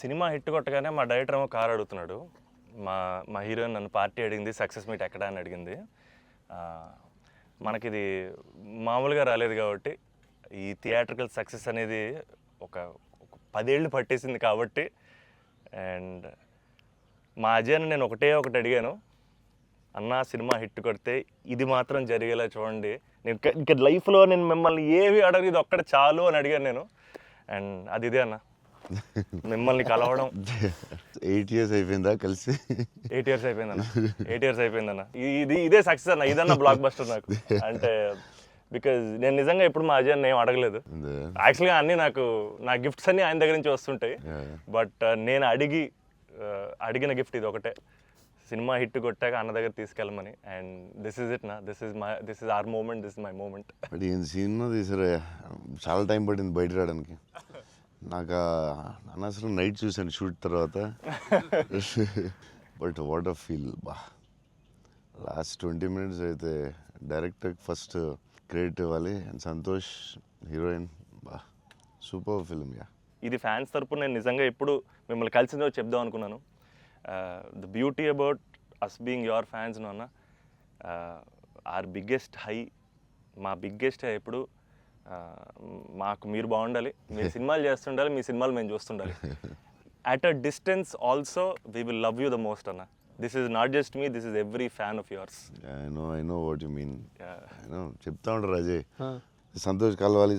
Cinema hit కొట్టగానే మా director ఏమో కార్ అడుగుతున్నాడు. మా మా హీరోయిన్ నన్ను పార్టీ అడిగింది, సక్సెస్ మీట్ ఎక్కడ అని అడిగింది. మనకిది మామూలుగా రాలేదు కాబట్టి ఈ థియేట్రికల్ సక్సెస్ అనేది ఒక 10 ఏళ్ళు పట్టేసింది కాబట్టి. అండ్ మా అజయ్ని నేను ఒకటి అడిగాను, అన్న సినిమా హిట్ కొడితే ఇది మాత్రం జరిగేలా చూడండి, నేను ఇంకా లైఫ్లో నేను మిమ్మల్ని ఏవి అడగదు, ఇది ఒక్కటి చాలు అని అడిగాను నేను. అండ్ అది ఇదే అన్న, మిమ్మల్ని కలవడం. 8 years అయిపోయిందా కలిసి? 8 years అయిపోయిందన్న. 8 years అయిపోయిందన్న. ఇదే సక్సెస్ అన్న, ఇదన్న బ్లాక్ బస్టర్ నాకు. అంటే బికాజ్ నేను నిజంగా ఇప్పుడు మా అజయ్ ఏం అడగలేదు. యాక్చువల్గా అన్నీ నా గిఫ్ట్స్ అన్నీ ఆయన దగ్గర నుంచి వస్తుంటాయి. బట్ నేను అడిగిన గిఫ్ట్ ఇది ఒకటే, సినిమా హిట్ కొట్టాక అన్న దగ్గర తీసుకెళ్ళమని. అండ్ దిస్ ఇస్ ఇట్ నా, this is our moment, this is my moment. But ఈ సినిమా తీసారా, చాలా టైం పట్టింది బయట రావడానికి. నాకు అనవసరం నైట్ చూసాను షూట్ తర్వాత. బట్ వాట్ అ ఫీల్ బా. లాస్ట్ 20 minutes అయితే డైరెక్టర్కి ఫస్ట్ క్రెడిట్ ఇవ్వాలి. అండ్ సంతోష్ హీరోయిన్, బా సూపర్ ఫిల్మ్. యా, ఇది ఫ్యాన్స్ తరపున నేను నిజంగా ఎప్పుడు మిమ్మల్ని కలిసిందో చెప్దాం అనుకున్నాను. The beauty about us being your fans అన్న, ఆర్ బిగ్గెస్ట్ హై, మా బిగ్గెస్ట్ హై ఎప్పుడు మాకు మీరు బాగుండాలి, మీరు సినిమాలు చేస్తుండాలి, మీ సినిమాలు మేము చూస్తుండాలి. At a distance also we will love you the most అన్న. This is not just me, this is every fan of yours. I know what you mean. చెప్తా ఉంటారు అజయ్, సంతోష్ కలవాలి,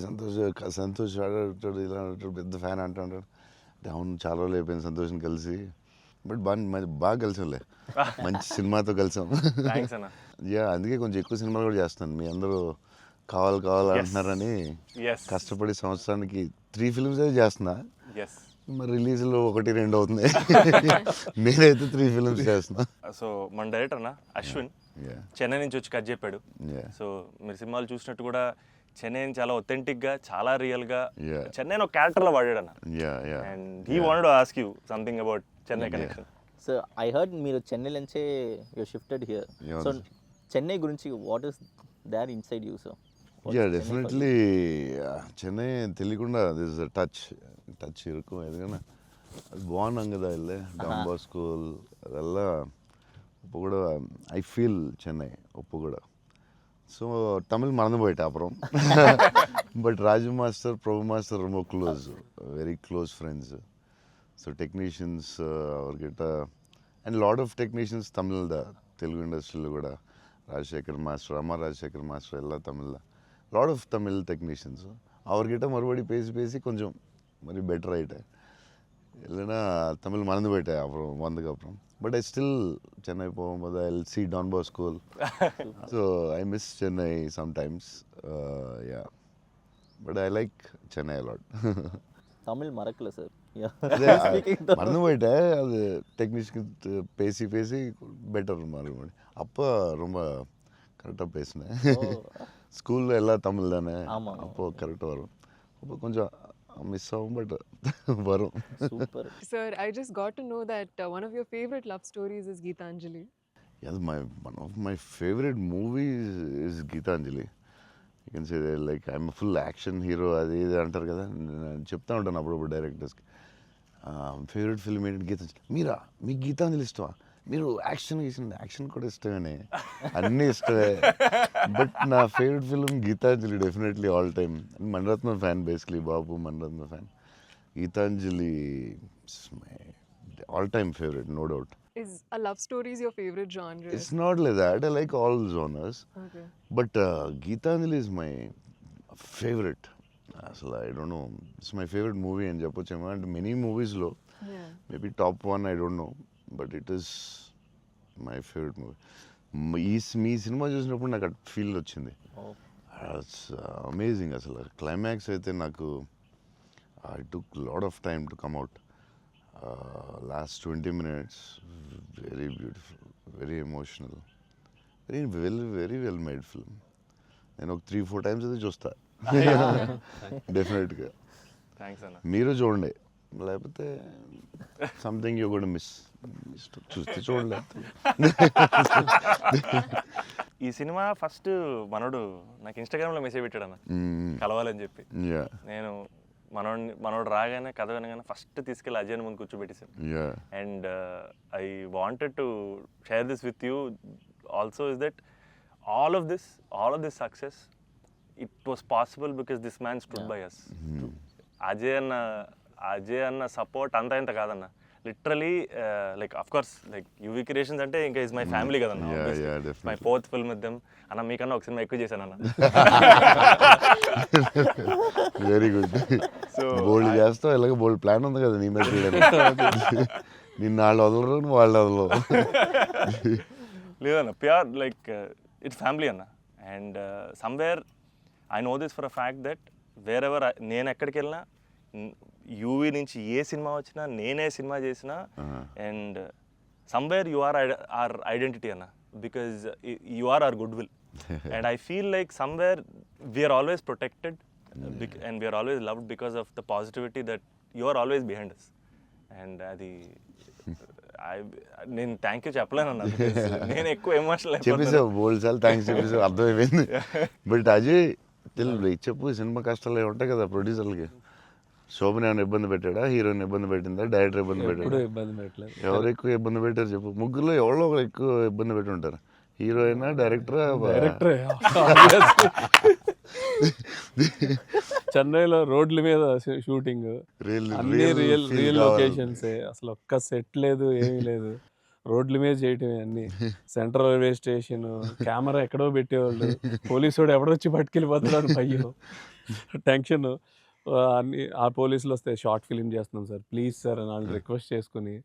సంతోష్ ఆడాడు, ఇలా అంటాడు, పెద్ద ఫ్యాన్ అంటాడు. అవును, చాలా రోజులు అయిపోయింది సంతోష్ని కలిసి. బట్ బాగా కలిసాంలే, మంచి సినిమాతో కలిసాం. యా, అందుకే కొంచెం ఎక్కువ సినిమాలు కూడా చేస్తాను. మీ అందరూ కావాలి అంటున్నారని కష్టపడి సంవత్సరానికి 3 films చేస్తున్నా. మరి రిలీజ్లో 1-2 అవుతుంది. నేనైతే 3 films చేస్తున్నా. సో మన డైరెక్టర్ అన్న అశ్విన్ చెన్నై నుంచి వచ్చి కట్ చెప్పాడు. సో మీరు సినిమాలు చూసినట్టు కూడా చెన్నై చాలా ఒథెంటిక్గా, చాలా రియల్గా చెన్నై ఒక క్యారెక్టర్లో వాడాడు అన్న. And he wanted to ask you something about Chennai connection. So I heard మీరు చెన్నై నుంచే you shifted here. So Chennai గురించి what is there inside you? So yeah, definitely Chennai తెలియకుండా దిస్ టచ్ ఇరుకు. ఎందుకన్నా అది బాగున్నాం కదా, వెళ్ళే డాన్ బాస్కో ಅದೆಲ್ಲ இப்போ கூட ஐ ஃபீல் சென்னை இப்போ கூட. ஸோ தமிழ் மறந்து போயிட்டேன் அப்புறம். But Raju master, Prabhu master ரொம்ப close, very close friends. So technicians அவர்கிட்ட and lot of technicians Tamil Telugu ఇండస్ట్రీలో కూడా, ராஜசேகர் மாஸ்டர், அம்மா ராஜசேகர் மாஸ்டர் எல்லாம் தமிழில் லாட் ஆஃப் தமிழ் டெக்னீஷியன்ஸ். அவர்கிட்ட மறுபடி பேசி கொஞ்சம் மாதிரி பெட்டர் ஆகிட்டேன். இல்லைன்னா தமிழ் மறந்து போயிட்டேன் அப்புறம் வந்ததுக்கப்புறம். பட் ஐ ஸ்டில் சென்னை போகும்போது I will see Don Bosco. So I miss Chennai sometimes. Yeah, but I like Chennai a lot. Tamil மறக்கல சார், மறந்து போயிட்டேன். அது டெக்னீஷியன் பேசி பெட்டர் மறுபடி. அப்போ ரொம்ப கரெக்டாக பேசினேன். ஸ்கூலில் எல்லாம் தமிழ் தானே, அப்போது கரெக்டாக வரும். அப்போ கொஞ்சம் மிஸ் ஆகும், பட் வரும். Sir, I just got to know that one of your favorite love stories is Geetanjali. Yes, one of my favorite movies is Geetanjali. You can say that, like, I'm a full action hero. అది ఇది అంటారు కదా, నేను చెప్తా ఉంటాను అప్పుడప్పుడు డైరెక్టర్స్కి. Favourite film ఏంటి? గీతాంజలి. మీరా, మీకు గీతాంజలి ఇష్టమా? మీరు యాక్షన్ కూడా ఇష్టమేనే, అన్నీ ఇష్టమే. బట్ నా favourite film Geethanjali, definitely all time. Mani Ratnam fan, basically బాబు Mani Ratnam fan. Geethanjali my all time favourite, no doubt. Is a love story is your favorite genre? It's not like that. I like all genres. Okay. But Geetanjali is my favorite. అసలు I don't know, it's my favourite movie అని చెప్పొచ్చేమో. అంటే many మూవీస్లో maybe top 1, I don't know, but it is my favourite movie. Me cinema చూసినప్పుడు నాకు at feel వచ్చింది. It's amazing. అసలు climax అయితే నాకు I took lot of time to come out. Last 20 minutes, very beautiful, very emotional, very well made film. నేను ఒక 3-4 times అయితే చూస్తా డెఫినెట్గా. థ్యాంక్స్ అన్న. మీరు చూడండి, లేకపోతే సంథింగ్ యూ గోట్ మిస్. చూస్తే చూడలేదు. ఈ సినిమా ఫస్ట్ మనోడు నాకు ఇన్స్టాగ్రామ్లో మెసేజ్ పెట్టాడు అన్న, కలవాలని చెప్పి. నేను మనోడు రాగానే కథ వినగానే ఫస్ట్ తీసుకెళ్ళి అజయ్ ముందు కూర్చోబెట్టేసాను. Yeah. And I wanted to share this with you also, is that all of this success, it was possible because this man stood by us. Ajay అన్న సపోర్ట్ అంతా ఇంత కాదన్న, literally like of course like UV creations అంటే ఇంకా is my family కదన్న. My fourth film with them అన్న. మీకన్నా ఒక సినిమా ఎక్కువ చేశాను అన్న. Very good. సో బోల్డ్ చేస్తావు, ఇలాగ బోల్డ్ ప్లాన్ ఉంది కదా నీ మీద చేయడానికి. నిన్ను వాళ్ళు వదలరు, నువ్వు వాళ్ళు వదలవు. లేదన్న, ప్యూర్ లైక్ ఇట్స్ ఫ్యామిలీ అన్న. And somewhere I know this for a fact that wear ever నేను ఎక్కడికి వెళ్ళినా, యూవీ నుంచి ఏ సినిమా వచ్చినా, నేనే సినిమా చేసినా, and somewhere you are our identity అన్న, because you are our good will. And I feel like somewhere we're always protected and we're always loved because of the positivity that you are always behind us. And అది నేను thank you చెప్పలేను అన్న, నేను ఎక్కువ emotional చెప్పేసావు, బోల్డ్ సార్లు thanks చెప్పేసావు, అర్థమైపోయింది. But Ajay చెప్పు, cinema కష్టాలు ఉంటాయి కదా ప్రొడ్యూసర్లకి. శోభన్ ఏమైనా ఇబ్బంది పెట్టాడా, హీరోయిన్ ఇబ్బంది పెట్టిందా, డైరెక్టర్ ఇబ్బంది పెట్టాడా? ఎవరు ఎక్కువ ఇబ్బంది పెట్టారు చెప్పు? ముగ్గురులో ఎవరో ఒకరు ఎక్కువ ఇబ్బంది పెట్టి ఉంటారు. హీరోయిన్, డైరెక్టరా? చెన్నైలో రోడ్ల మీద షూటింగ్, అన్ని రియల్ లొకేషన్స్, అసలు ఒక్క సెట్ లేదు, ఏమీ లేదు, రోడ్ల మీద చేయటమే అన్ని. సెంట్రల్ రైల్వే స్టేషన్, కెమెరా ఎక్కడో పెట్టేవాళ్ళు, పోలీసు వాడు ఎవడొచ్చి పట్టుకెళ్ళిపోతున్నాడు, అయ్యో టెన్షన్. అన్ని ఆ పోలీసులు వస్తే షార్ట్ ఫిలిం చేస్తున్నాం సార్, ప్లీజ్ సార్ అని వాళ్ళు రిక్వెస్ట్ చేసుకుని,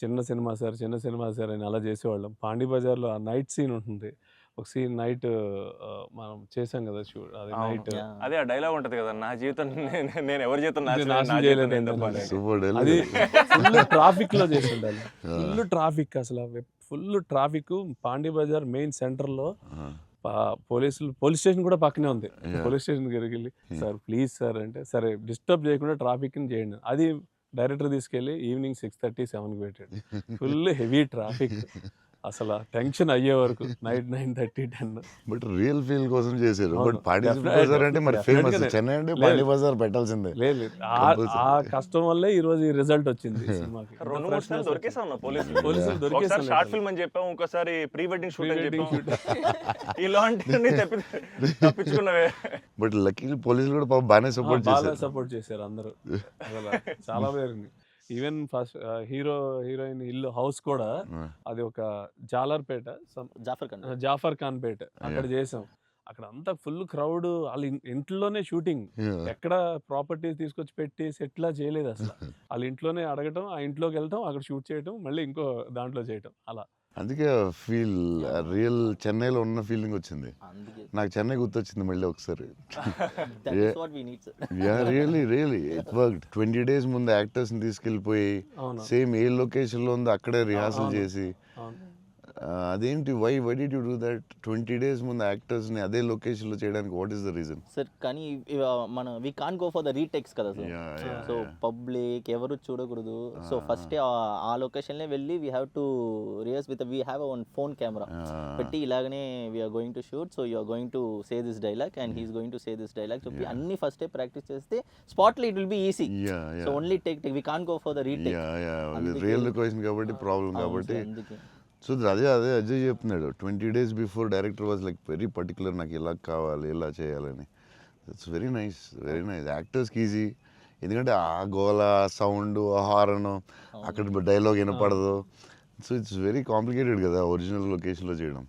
చిన్న సినిమా సార్ అని అలా చేసేవాళ్ళం. పాండీ బజార్లో ఆ నైట్ సీన్ ఉంటుంది, ఒక సీన్ నైట్ మనం చేసాం కదా షూట్, అది నైట్, అదే ఆ డైలాగ్ ఉంటుంది కదా, నా జీవితం నేను ఎవరి జీవితం నాశనం చేయలేదు, అది ఫుల్ ట్రాఫిక్ లో చేసి ఉండాలి. ఫుల్ ట్రాఫిక్, అసలు full traffic. Pondy Bazaar main centre లో పోలీస్ స్టేషన్ కూడా పక్కనే ఉంది. పోలీస్ స్టేషన్ దగ్గరికి వెళ్ళి సార్ ప్లీజ్ సార్ అంటే, సరే డిస్టర్బ్ చేయకుండా ట్రాఫిక్ ని చేయండి. అది డైరెక్టర్ తీసుకెళ్ళి ఈవినింగ్ 6:30, 7కి పెట్టాడు. ఫుల్ హెవీ ట్రాఫిక్, అసలు టెన్షన్ అయ్యే వరకు నైట్ 9:30, 10. బట్ రియల్ ఫీల్ కోసం చేశారు. బట్ పాండీ బజార్ అంటే మరి ఫేమస్, చెన్నై అంటే పాండీ బజార్ పెట్టాల్సిందే. లేదు, ఆ కష్టం వల్లే ఈ రోజు ఈ రిజల్ట్ వచ్చింది సినిమాకి. 2-3 సార్లు దొరికేసాం పోలీసులు దొరికేసారు. షార్ట్ ఫిల్మ్ అని చెప్పాము, ఇంకోసారి ప్రీ వెడ్డింగ్ షూట్ అని చెప్పాము. ఇలాంటివన్నీ తప్పించుకున్నవే. బట్ లక్కీ పోలీసులు కూడా పాపం బాగానే సపోర్ట్ చేశారు అందరూ, చాలా పేరుని. ఈవెన్ ఫస్ట్ హీరోయిన్ ఇల్లు హౌస్ కూడా అది ఒక జాలర్పేట, జాఫర్ ఖాన్ పేట, అక్కడ చేసాం. అక్కడ అంతా ఫుల్ క్రౌడ్, వాళ్ళ ఇంట్లోనే షూటింగ్, ఎక్కడ ప్రాపర్టీస్ తీసుకొచ్చి పెట్టి సెట్లా చేయలేదు అసలు. వాళ్ళ ఇంట్లోనే అడగటం, ఆ ఇంట్లోకి వెళ్తాం, అక్కడ షూట్ చేయటం, మళ్ళీ ఇంకో దాంట్లో చేయటం, అలా. అందుకే ఫీల్ రియల్ చెన్నైలో ఉన్న ఫీలింగ్ వచ్చింది నాకు. చెన్నై గుర్తొచ్చింది మళ్ళీ ఒకసారి. Really it worked. 20 days ముందు యాక్టర్స్ని తీసుకెళ్ళిపోయి సేమ్ ఏ లొకేషన్లో ఉందో అక్కడే రిహార్సల్ చేసి, అదేంటి why did you do that? 20 days ముందు యాక్టర్స్ని అదే లొకేషన్లో చేయడానికి what is the reason? Sir కానీ మనం we can go for the retakes కదా సార్. సో పబ్లిక్ ఎవరు చూడకూడదు. సో ఫస్ట్ ఆ లొకేషన్లే వెళ్ళి we have to rehearse with we have one phone camera పెట్టి, ఇలాగనే we're going to shoot, so you're going to say this dialogue and he's going to say this dialogue చెప్పి అన్ని ఫస్టే ప్రాక్టీస్ చేస్తే స్పాట్లో it will be easy. So only take we can go for the retake. Real location కాబట్టి problem కాబట్టి. So అదే అజయ్ చెప్తున్నాడు, 20 days before director was like very particular, నాకు ఇలా కావాలి, ఇలా చేయాలని. It's very nice. యాక్టర్స్కి ఈజీ, ఎందుకంటే ఆ గోల, సౌండ్, హారన్, అక్కడ డైలాగ్ వినపడదు. సో ఇట్స్ వెరీ కాంప్లికేటెడ్ కదా ఒరిజినల్ లొకేషన్లో చేయడం.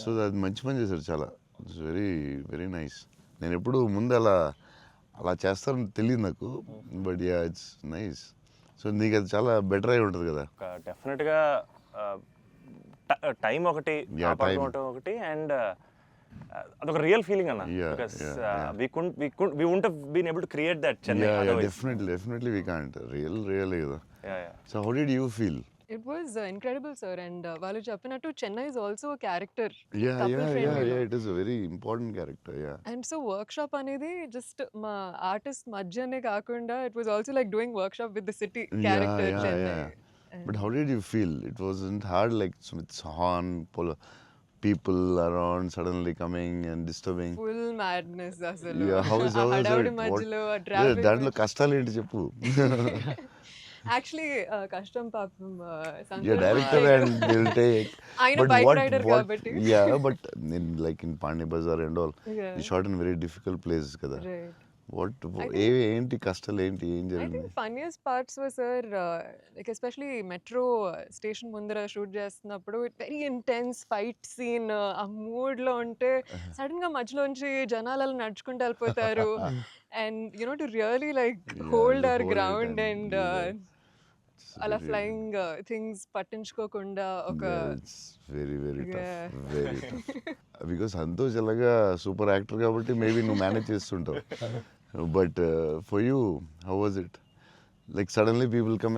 సో అది మంచి పని చేశారు చాలా. It's very nice. నేను ఎప్పుడు ముందు అలా చేస్తారని తెలియదు నాకు, but yeah it's nice. So నీకు అది చాలా బెటర్ అయి ఉంటుంది కదా. డెఫినెట్గా టైం ఒకటి, ఒకటి, అండ్ అదొక రియల్ ఫీలింగ్ అన్న. Because we wouldn't have been able to create that Chennai otherwise. Definitely we can't. Real కదా. So how did you feel? It was incredible, sir. And వాళ్ళు చెప్పినట్టు Chennai is also a character. Yeah, it is a very important character. And so workshop అనేది just మా artist మధ్యనే కాకుండా it was also like doing workshop with the city character Chennai. But how did you feel? It wasn't hard like with horn, people around suddenly coming and disturbing. Full madness అసలు. Yeah, how is ఆ it? హడావుడి What- మధ్యలో ఆ Yeah, traffic దాంట్లో కష్టాలు ఏంటి చెప్పు. Actually కష్టం పాపం Yeah, director and they'll take. ఆయన But bike what, rider what, కాబట్టి. yeah, but in like in Pani Bazaar and all, Yeah. you shot in very difficult places కదా. Right. What, ఏంటి కష్టాలు ఏంటి, ఏం I జరిగింది? think funniest parts were, sir, like especially metro station ముందర shoot చేస్తున్నప్పుడు very intense fight scene ఆ mood లో ఉంటే సడన్ గా మధ్యలోంచి జనాలు అలా నడుచుకుంటూ వెళ్ళిపోతారు and you know to really like hold hour hold it ground and and do that. It's అలా very- ఫ్లయింగ్ థింగ్స్ పట్టించుకోకుండా ఒక Yeah, it's very very Yeah. tough, very tough. Because Santosh ఎలాగా సూపర్ యాక్టర్ కాబట్టి మేబీ నువ్వు మేనేజ్ చేస్తుంటావు. But for you how was it? Like suddenly people come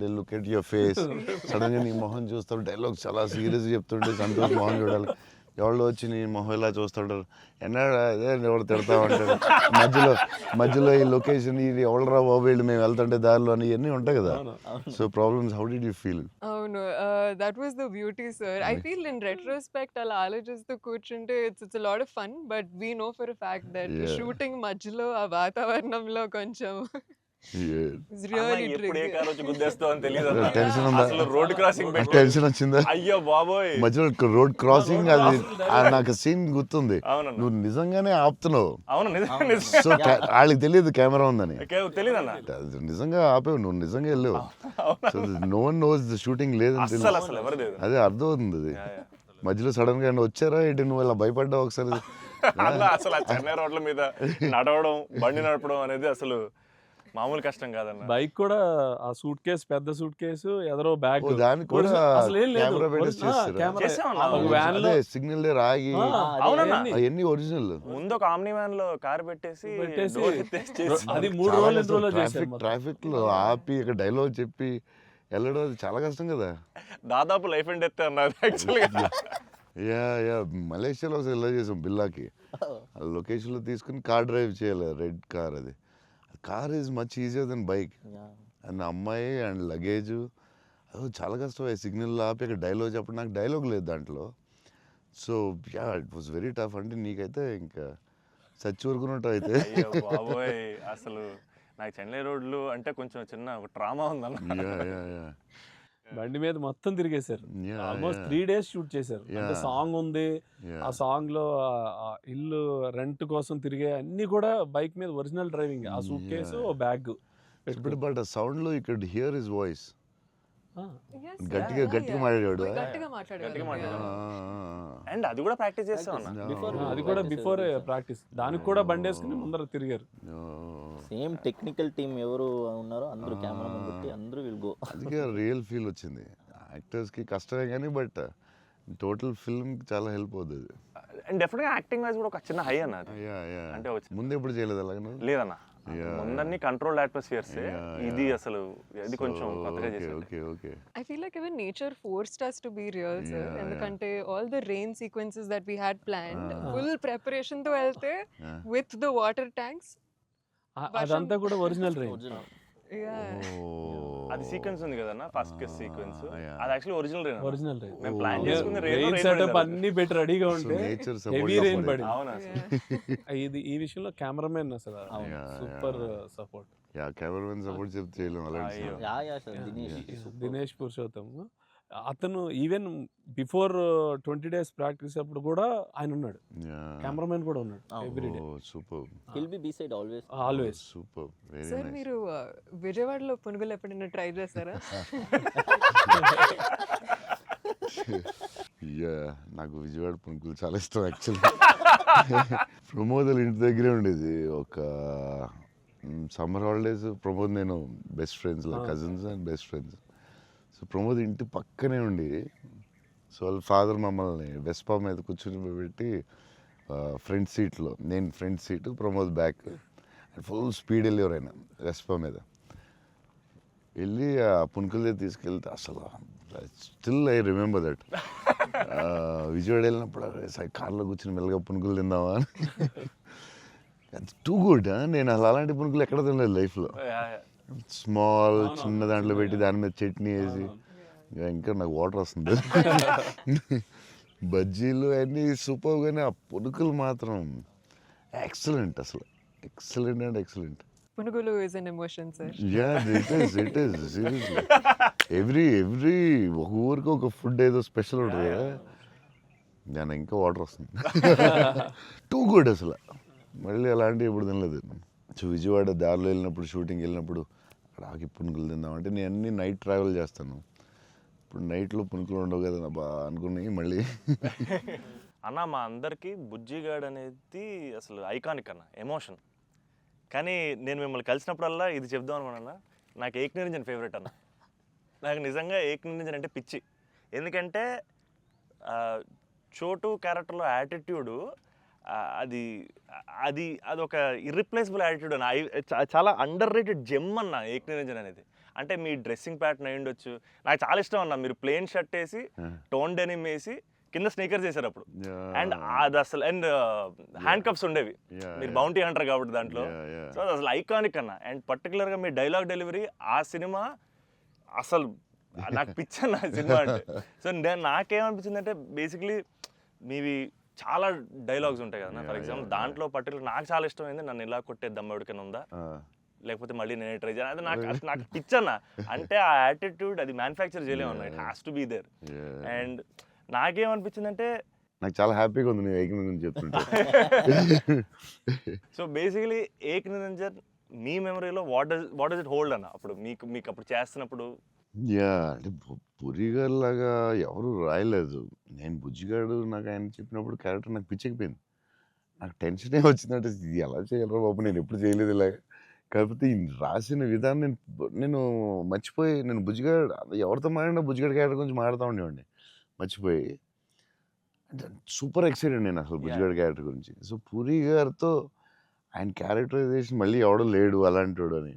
they look at your face, సడన్గా నీ మొహం చూస్తారు, డైలాగ్ చాలా సీరియస్ చెప్తుంటే సంతోష్ మొహం చూడాలి, ఎవరు వచ్చి నీ మొహం ఇలా చూస్తుంటారు, ఎన్నాడు అదే ఎవరు తిడతా ఉంటారు, మధ్యలో ఈ లొకేషన్ ఇది ఎవడరా బాబు వీళ్ళు మేము వెళ్తుంటే దారిలో అని ఇవన్నీ ఉంటాయి కదా. So problems, how did you feel? అవును that was the beauty sir. I feel in retrospect అలా ఆలోచిస్తూ కూర్చుంటే it's lot of fun but we know for a fact that Yeah. Shooting మధ్యలో ఆ వాతావరణంలో కొంచెం it's అమ్మ, really ఎప్పుడు ఏ tricky. కారు వచ్చి గుద్దేస్తావు అని తెలియదు టెన్షన్ ఉందా? అసలు రోడ్ క్రాసింగ్ పెట్టి టెన్షన్ వచ్చిందా? అయ్యో బాబోయ్. మధ్యలో రోడ్ క్రాసింగ్, అది నాకు సీన్ గుర్తుంది. అవునన్నా. నువ్వు నిజంగానే ఆపుతున్నావు. అవును నిజం సో వాళ్ళకి తెలియదు కెమెరా ఉందని. తెలియదన్న అది నిజంగా ఆపేవు, నువ్వు నిజంగా వెళ్ళావు. So no one knows the shooting లేదని అసలు తెలుసు. అసలు ఎవరు లేదు. అదే అర్థం అవుతుంది అది. మధ్యలో సడన్ గా వచ్చారా ఏంటి, నువ్వు ఇలా భయపడ్డావు ఒకసారి? అన్న అసలు ఆ చెన్నై రోడ్ల మీద నడవడం, బండి నడపడం అనేది అసలు మామూలు కష్టం కాదన్న. బైక్ కూడా ఆ సూట్ కేసు, పెద్ద సూట్ కేసు, ఎదరో బ్యాగ్, ఓ, దానికి కూడా అసలు ఏం లేదు. కెమెరా పెట్టేసి చేస్తారా? చేసామన్నా. ఒక వ్యాన్ లో అదే సిగ్నల్ రాగి అవునన్నా. అవన్నీ ఒరిజినల్. ముందు ఒక ఆమ్ని వ్యాన్ లో కార్ పెట్టేసి పెట్టేసి door ఎత్తేసి చేసి అది 3 రోజులు 2 రోజులు చేశారు. ట్రాఫిక్ లో ఆపి ఒక డైలాగ్ చెప్పి వెళ్ళడం అది చాలా కష్టం కదా. దాదాపు లైఫ్ అండ్ డెత్ అన్నారు యాక్చువల్గా. యా మలేషియాలో ఒకసారి ఇలా చేసాం బిల్లాకి. లొకేషన్లో తీసుకుని కార్ డ్రైవ్ చేయాలి, రెడ్ కార్. అది car is much easier than bike. And అమ్మాయి అండ్ లగేజ్ అది చాలా కష్టం. సిగ్నల్ ఆపి అక్కడ డైలాగ్ చెప్పడం, నాకు డైలాగ్ లేదు దాంట్లో. So yeah it was very tough. అంటే నీకైతే ఇంకా చచ్చి ఊరుకున్నట్టు అయితే. అయ్యో బాబోయ్, అసలు నాకు చెన్నై రోడ్లు అంటే కొంచెం చిన్న ఒక ట్రామా ఉందన్న. యా బండి మీద మొత్తం తిరిగేశారు. Yeah, almost yeah. 3 days shoot చేశారు. అంటే Yeah. సాంగ్ ఉంది, Yeah. ఆ సాంగ్ లో ఆ ఇల్లు రెంట్ కోసం తిరిగే అన్ని కూడా బైక్ మీద ఒరిజినల్ డ్రైవింగ్. ఆ సూట్ కేసు, బ్యాగ్. బట్ ఆ సౌండ్ లో you could hear his voice. Yes, గట్టిగా yeah, గట్టిగా yeah. మాట్లాడాడు. గట్టిగా మాట్లాడాడు. అండ్ అది కూడా ప్రాక్టీస్ చేస్తాం అన్న. అది కూడా బిఫోర్ ప్రాక్టీస్. దానికి కూడా బండి వేసుకుని ముందర తిరిగారు. సేమ్ టెక్నికల్ టీమ్ ఎవరు ఉన్నారో అందరూ కెమెరామెన్ పెట్టి అందరూ విల్ గో. అందుకే రియల్ ఫీల్ వచ్చింది. యాక్టర్స్కి కష్టమే కానీ బట్ టోటల్ ఫిల్మ్ చాలా హెల్ప్ అవుతుంది. అండ్ డెఫినెట్గా యాక్టింగ్ వైజ్ కూడా ఒక చిన్న హై అన్న అది. అంటే ముందు ఎప్పుడు చేయలేదు అలాగే. లేదన్న, ముందన్ని కంట్రోల్డ్ అట్మాస్ఫియర్స్. ఇది అసలు ఇది కొంచెం కొత్తగా చేశారు. Okay I feel like even nature forced us to be real, sir. ఎందుకంటే all the rain sequences that we had planned, full preparation తో వెళ్తే with the water tanks. అదంతా కూడా ఒరిజినల్ రైన్. Yeah. అది సీక్వెన్స్ ఉంది కదన్న, ఫస్ట్ సీక్వెన్స్ అది actually original rain. Original rain. మేము ప్లాన్ చేసుకున్న రెయిన్ సెటప్ అన్ని పెట్టి రెడీగా ఉంటే నేచర్ హెవీ రెయిన్ పడింది. అవునా ఇది ఈ విషయంలో కెమెరామెన్ అసలు super support. Yeah cameraman support చెప్తే చేయలేం అలాంటి. అయ్యో. యా సార్ దినేష్ పురుషోత్తం అతను ఈవెన్ బిఫోర్ 20 days ప్రాక్టీస్ అప్పుడు కూడా ఆయన ఉన్నాడు. కెమెరామెన్ కూడా ఉన్నాడు every day. Super will be beside always. Always. Super very sir nice. మీరు విజయవాడలో పునుగులు ఎప్పుడైనా ట్రై చేస్తారా? యా నాకు విజయవాడ పునుకులు చాలా ఇష్టం యాక్చువల్లీ. ప్రమోద్ ఇంటి దగ్గరే ఉండేది. ఒక సమ్మర్ హాలిడేస్ ప్రమోద్ నేను best friends, cousins and best friends. So Pramod ఇంటి పక్కనే ఉండి, సో వాళ్ళ ఫాదర్ మమ్మల్ని వెస్పా మీద కూర్చొని పెట్టి ఫ్రంట్ సీట్లో, నేను front seat, Pramod back, full speed వెళ్ళేవారు ఆయన వెస్పా మీద. వెళ్ళి ఆ పునుకులే తీసుకెళ్తే అసలు still I remember that. Vijayawada వెళ్ళినప్పుడు కార్లో కూర్చొని మెల్లగా పునుకులు తిందామా అని. Too good. నేను అసలు అలాంటి పునుకులు ఎక్కడ తినలేదు లైఫ్లో. స్మాల్ చిన్న దాంట్లో పెట్టి దాని మీద చట్నీ వేసి ఇంకా నాకు వాటర్ వస్తుంది. బజ్జీలు అన్నీ సూపర్, కానీ ఆ పునుకులు మాత్రం ఎక్సలెంట్, అసలు ఎక్సలెంట్ అండ్ ఎక్సలెంట్. పునుగులు is an emotion sir. Yeah, it is seriously. Every ఒక ఊరికి ఒక ఫుడ్ ఏదో స్పెషల్ ఉంటుంది కదా, దాని ఇంకా వాటర్ వస్తుంది. టూ గుడ్ అసలు. మళ్ళీ అలాంటివి ఎప్పుడు తినలేదు. సో విజయవాడ దారిలో వెళ్ళినప్పుడు, షూటింగ్ వెళ్ళినప్పుడు అక్కడ ఆగి పునుకులు తిందామంటే, నేను అన్ని నైట్ ట్రావెల్ చేస్తాను. ఇప్పుడు నైట్లో పునుకులు ఉండవు కదా బా అనుకున్నాయి మళ్ళీ. అన్న మా అందరికీ బుజ్జిగాడ్ అనేది అసలు ఐకానిక్ అన్న, ఎమోషన్. కానీ నేను మిమ్మల్ని కలిసినప్పుడల్లా ఇది చెప్దాం అనుకున్నా, నాకు ఏక్ నిరంజన్ ఫేవరెట్ అన్న. నాకు నిజంగా ఏక్ నిరంజన్ అంటే పిచ్చి. ఎందుకంటే చోటు క్యారెక్టర్లో యాటిట్యూడు అది అది అదొక ఇర్రిప్లేసబుల్ యాటిట్యూడ్ అన్న. చాలా అండర్ రేటెడ్ జెమ్ అన్న ఏక్ నిరంజన్ అనేది. అంటే మీ డ్రెస్సింగ్ ప్యాటర్న్ అయి ఉండొచ్చు, నాకు చాలా ఇష్టం అన్న. మీరు ప్లెయిన్ షర్ట్ వేసి టోన్ డెనిమ్ వేసి కింద స్నీకర్స్ వేసారు అప్పుడు, అండ్ అది అసలు, అండ్ హ్యాండ్ కప్స్ ఉండేవి. మీరు బౌంటీ హంటర్ కాబట్టి దాంట్లో. సో అది అసలు ఐకానిక్ అన్న. అండ్ పర్టికులర్గా మీ డైలాగ్ డెలివరీ ఆ సినిమా అసలు నాకు పిచ్చి అన్న సినిమా అంటే. సో నాకేమనిపించింది అంటే, బేసిక్లీ మీవి చాలా డైలాగ్స్ ఉంటాయి కదా. ఫర్ ఎగ్జాంపుల్ దాంట్లో పర్టికులర్ నాకు చాలా ఇష్టమైంది, నన్ను ఇలా కొట్టే దమ్మెవడికైనా ఉందా, లేకపోతే మళ్ళీ నేనే ట్రై చేయాలి. అది నాకు పిచ్చన్న. అంటే ఆ యాటిట్యూడ్ అది మ్యానుఫ్యాక్చర్ చేయలేము అన్న, it has to be there. And నాకేమనిపించిందంటే, నాకు చాలా హ్యాపీగా ఉంది నేను ఏక్ నిరంజన్ చెప్తుంటే. సో బేసికలీ ఏక్ నిరంజన్ మీ మెమరీలో వాట్ డస్ ఇట్ హోల్డ్ అన్న? అప్పుడు మీకు అప్పుడు చేస్తున్నప్పుడు. యా, అంటే పురిగారు లాగా ఎవరు రాయలేదు. నేను బుజ్జిగాడు నాకు ఆయన చెప్పినప్పుడు క్యారెక్టర్ నాకు పిచ్చెక్కిపోయింది. నాకు టెన్షనే వచ్చిందంటే, ఇది ఎలా చేయాలరా బాబు, నేను ఎప్పుడు చేయలేదు ఇలాగ. కాకపోతే ఈ రాసిన విధానం నేను మర్చిపోయి, నేను బుజ్జిగాడు ఎవరితో మాట్లాడినా బుజ్జిగాడు క్యారెక్టర్ గురించి మాట్లాడుతూ ఉండేవాడిని మర్చిపోయి. అంటే సూపర్ ఎక్సైటెడ్ నేను అసలు బుజ్జిగాడు క్యారెక్టర్ గురించి. సో పూరి గారితో ఆయన క్యారెక్టరైజేషన్ మళ్ళీ ఎవడో లేడు అలాంటి అని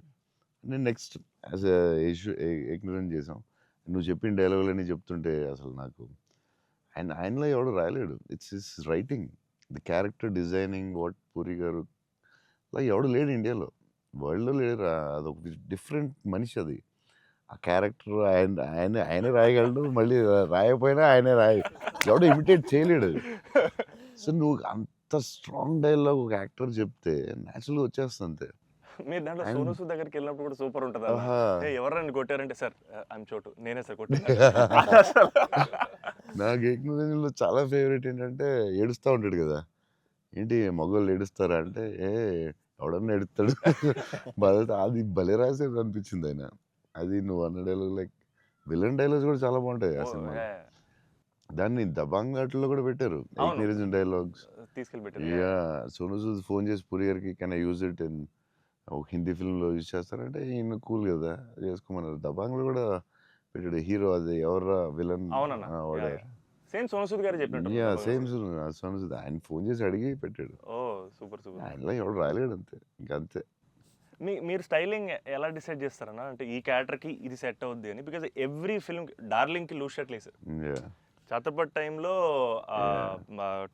నేను నెక్స్ట్ యాజ్ ఏక్ నిరంజన్ చేసాం. నువ్వు చెప్పిన డైలాగులన్నీ చెప్తుంటే అసలు నాకు ఆయనలో ఎవడు రాయలేడు. It's his writing, the character designing, what Puri garu అలా ఎవడు లేడు ఇండియాలో, వరల్డ్లో లేడు. అదొక డిఫరెంట్ మనిషి అది. ఆ క్యారెక్టర్ ఆయనే రాయగలడు, మళ్ళీ రాయకపోయినా ఆయనే ఎవడో ఇమిటేట్ చేయలేడు. సో నువ్వు అంత స్ట్రాంగ్ డైలాగ్ ఒక యాక్టర్ చెప్తే న్యాచురల్గా వచ్చేస్తుంది అంతే. మీరు దాంట్లో సోనూ సూద్ దగ్గరికి వెళ్ళినప్పుడు కూడా సూపర్ ఉంటుంది. ఎవరైనా కొట్టారంటే, సార్ ఐఎమ్ చోటు, నేనే సార్ కొట్టాను. నాకు ఏక్ నిరంజన్లో చాలా ఫేవరెట్ ఏంటంటే, ఏడుస్తూ ఉంటాడు కదా, ఏంటి మగవాళ్ళు ఏడుస్తారా అంటే, ఎవడన్నా ఏడుస్తాడు. అది భలే రాసేది అనిపించింది ఆయన. అది నువ్వు అన్న డైలాగ్, లైక్ విలన్ డైలాగ్స్ కూడా చాలా బాగుంటాయి ఆ సినిమా. దాన్ని దబాంగ్ ఘాట్లో కూడా పెట్టారు ఏక్ నిరంజన్ డైలాగ్స్ తీసుకెళ్ళి. యా, సోనూ సూద్ ఫోన్ చేసి పూరి గారికి can I use it in ఒక హిందీ ఫిల్మ్లో యూజ్ చేస్తారంటే, ఈయన కూల్ కదా చేసుకోమన్నారు. దబాంగ్లో కూడా పెట్టాడు హీరో, అది ఎవరా విలన్ సేమ్ సోనూ సూద్ గారు చెప్పినట్టు. యా, సేమ్ సోనూ సూద్ ఆయన ఫోన్ చేసి అడిగి పెట్టాడు. Super super. ఆయనలో ఎవడు రాయలేడు అంతే, ఇంకా అంతే. మీరు స్టైలింగ్ ఎలా డిసైడ్ చేస్తారన్నా? అంటే ఈ క్యారెక్టర్కి ఇది సెట్ అవుద్ది అని. బికాజ్ ఎవ్రీ ఫిల్మ్ డార్లింగ్కి లూజ్ షర్ట్ లేదు సార్. ఛత్రపతి టైంలో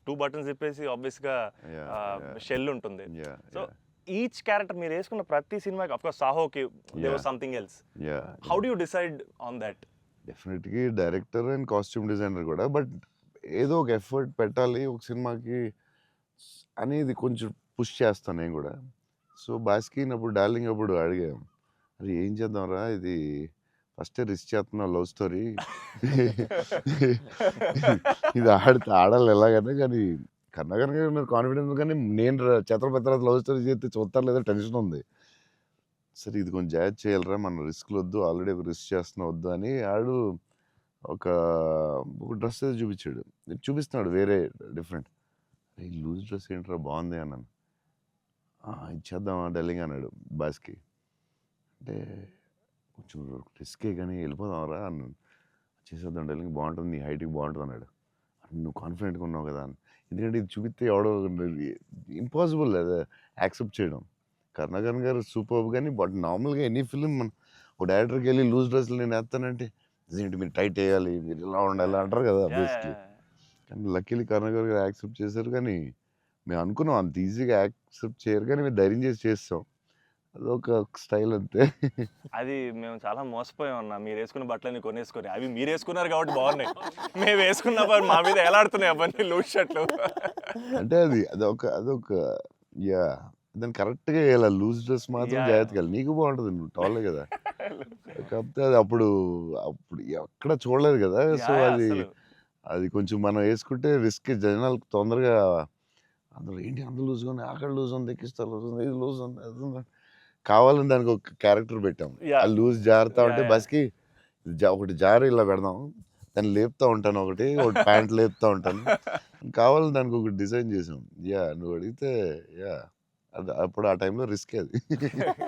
2 బటన్స్ చెప్పేసి ఆబ్వియస్గా షెల్ ఉంటుంది. సో ఈచ్ క్యారెక్టర్ మీరు వేసుకున్న ప్రతి సినిమాకి, అఫ్ కోర్స్ సాహోకి there was something else. How do you decide on that? డెఫినెట్గా డైరెక్టర్ అండ్ కాస్ట్యూమ్ డిజైనర్ కూడా, బట్ ఏదో ఒక ఎఫర్ట్ పెట్టాలి ఒక సినిమాకి అనేది కొంచెం పుష్ చేస్తాను నేను కూడా. సో బాస్కిన్ అప్పుడు డార్లింగ్ అప్పుడు అడిగాం, అది ఏం చేద్దాంరా, ఇది ఫస్టే రిస్క్ చేస్తున్నావు లవ్ స్టోరీ, ఇది ఆడాలి ఎలాగన్నా, కానీ కన్నా కనుక కాన్ఫిడెన్స్, కానీ నేను ఛత్రపతి తర్వాత లవ్ స్టోరీ చేస్తే చూస్తారు లేదా టెన్షన్ ఉంది. సరే ఇది కొంచెం జాగ్రత్త చేయాలరా, మన రిస్క్లు వద్దు, ఆల్రెడీ ఒక రిస్క్ చేస్తున్నా వద్దు అని ఆడు ఒక డ్రెస్ ఏదో చూపించాడు, చూపిస్తున్నాడు వేరే డిఫరెంట్. ఈ లూజ్ డ్రెస్ ఏంట్రా బాగుంది అన్నాను. ఇచ్చేద్దామా డార్లింగ్ అన్నాడు బాస్కి. అంటే కొంచెం రిస్కే కానీ వెళ్ళిపోదాంరా అన్నాను. చేసేద్దాం డార్లింగ్, బాగుంటుంది, నీ హైట్కి బాగుంటుంది అన్నాడు. నువ్వు కాన్ఫిడెంట్గా ఉన్నావు కదా అని. ఎందుకంటే ఇది చూపిస్తే ఎవడో ఇంపాసిబుల్ అది యాక్సెప్ట్ చేయడం. కరుణాకరన్ గారు సూపర్, కానీ బట్ నార్మల్గా ఎనీ ఫిలిం మన ఒక డైరెక్టర్కి వెళ్ళి లూజ్ డ్రెస్లు నేను వేస్తానంటే, ఇదేంటి మీరు టైట్ వేయాలి, మీరు ఇలా ఉండాలి అంటారు కదా బేసిక్లీ. కానీ లక్కీలీ కరుణాకర్ గారు యాక్సెప్ట్ చేశారు. కానీ మేము అనుకున్నాం అంత ఈజీగా యాక్సెప్ట్ చేయరు, కానీ మేము ధైర్యం చేసి చేస్తాం. అదొక స్టైల్ అంతే. అది మేము చాలా మోసపోయాం అన్న, మీరు వేసుకున్న బట్టలన్నీ కొనేసుకొని. అవి మీరు వేసుకున్నారు కాబట్టి బాగున్నాయి, మేము వేసుకున్నప్పుడు మా మీద ఎలాడుతున్నాయి అవన్నీ లూజ్ షర్ట్లు. అంటే అదొక యా దాన్ని కరెక్ట్గా ఇలా లూజ్ డ్రెస్ మాత్రం Yeah. జాగ్రత్తగా వెళ్ళాలి. నీకు బాగుంటుంది, నువ్వు టాలే కదా. కాకపోతే అది అప్పుడు ఎక్కడ చూడలేదు కదా. సో Yeah, అది అసలు. అది కొంచెం మనం వేసుకుంటే రిస్క్. జనాలకు తొందరగా అందరూ ఏంటి అంత లూజ్గా ఉంది, అక్కడ లూజ్ ఉంది, ఎక్కిస్తా లూజ్ ఉంది, ఇది లూజ్ ఉంది, అది ఉంది. కావాలని దానికి ఒక క్యారెక్టర్ పెట్టాం. Yeah. ఆ లూజ్ జారుతా ఉంటే Yeah. బస్కి ఒకటి జారి ఇలా పెడదాం, దాన్ని లేపుతా ఉంటాను, ఒకటి ప్యాంట్ లేపుతా ఉంటాను. కావాలని దానికి ఒకటి డిజైన్ చేసాం. యా నువ్వు అడిగితే యా అది అప్పుడు ఆ టైంలో రిస్క్ అది.